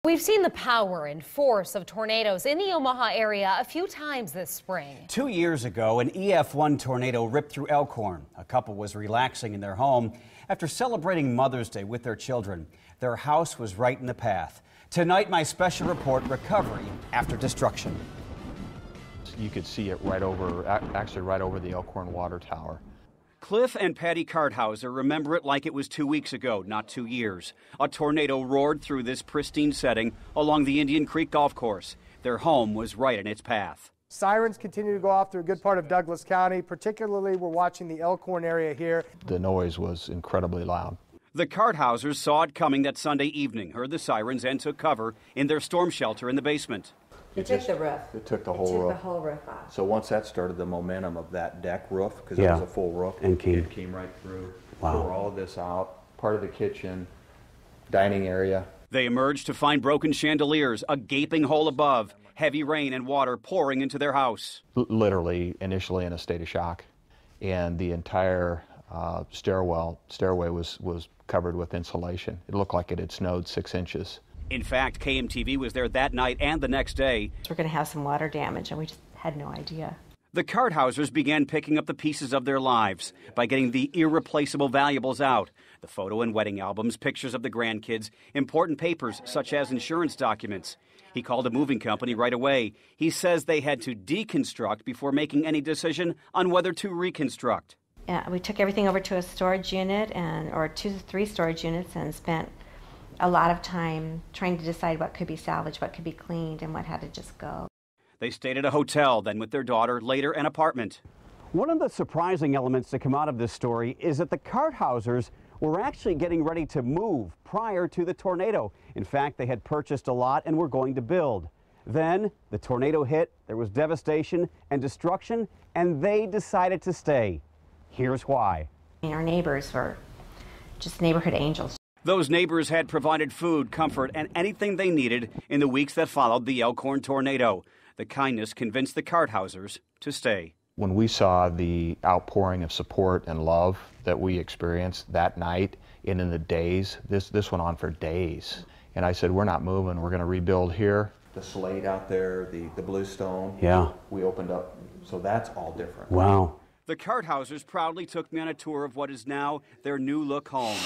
We've seen the power and force of tornadoes in the Omaha area a few times this spring. 2 years ago, an EF1 tornado ripped through Elkhorn. A couple was relaxing in their home after celebrating Mother's Day with their children. Their house was right in the path. Tonight, my special report, recovery after destruction. You could see it right over the Elkhorn water tower. Cliff and Patty Karthauser remember it like it was 2 weeks ago, not 2 years. A tornado roared through this pristine setting along the Indian Creek Golf Course. Their home was right in its path. Sirens continue to go off through a good part of Douglas County. Particularly, we're watching the Elkhorn area here. The noise was incredibly loud. The Karthausers saw it coming that Sunday evening, heard the sirens, and took cover in their storm shelter in the basement. It took the roof. It took the whole roof. The whole roof off. So once that started, the momentum of that deck roof, because it was a full roof, and it came right through. Tore all of this out, part of the kitchen, dining area. They emerged to find broken chandeliers, a gaping hole above, heavy rain and water pouring into their house. Literally, initially in a state of shock, and the entire stairway was covered with insulation. It looked like it had snowed 6 inches. In fact, KMTV was there that night and the next day. We're going to have some water damage, and we just had no idea. The Karthausers began picking up the pieces of their lives by getting the irreplaceable valuables out. The photo and wedding albums, pictures of the grandkids, important papers such as insurance documents. He called a moving company right away. He says they had to deconstruct before making any decision on whether to reconstruct. Yeah, we took everything over to a storage unit or 2 to 3 storage units and spent a lot of time trying to decide what could be salvaged, what could be cleaned, and what had to just go. They stayed at a hotel, then with their daughter, later an apartment. One of the surprising elements to come out of this story is that the Karthausers were actually getting ready to move prior to the tornado. In fact, they had purchased a lot and were going to build. Then the tornado hit, there was devastation and destruction, and they decided to stay. Here's why. Our neighbors were just neighborhood angels. Those neighbors had provided food, comfort, and anything they needed in the weeks that followed the Elkhorn tornado. The kindness convinced the Karthausers to stay. When we saw the outpouring of support and love that we experienced that night and in the days, this went on for days. And I said, we're not moving, we're going to rebuild here. The slate out there, the bluestone. Yeah. We opened up, so that's all different. Wow. The Karthausers proudly took me on a tour of what is now their new look home.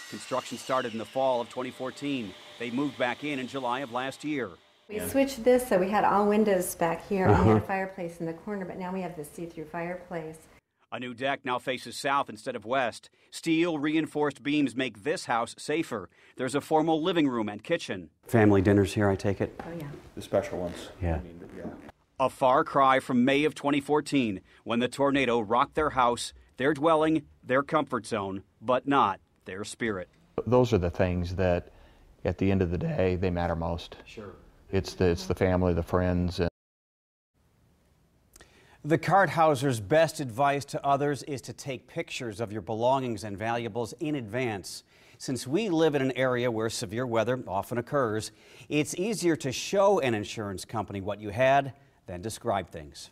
Construction started in the fall of 2014. They moved back in July of last year. We switched this so we had all windows back here and we had a fireplace in the corner, but now we have this see-through fireplace. A new deck now faces south instead of west. Steel reinforced beams make this house safer. There's a formal living room and kitchen. Family dinners here, I take it? Oh, yeah. The special ones. Yeah. I mean, yeah. A far cry from May of 2014 when the tornado rocked their house, their dwelling, their comfort zone, but not their spirit. Those are the things that, at the end of the day, they matter most. Sure. It's the family, the friends. The Karthausers' best advice to others is to take pictures of your belongings and valuables in advance. Since we live in an area where severe weather often occurs, it's easier to show an insurance company what you had than describe things.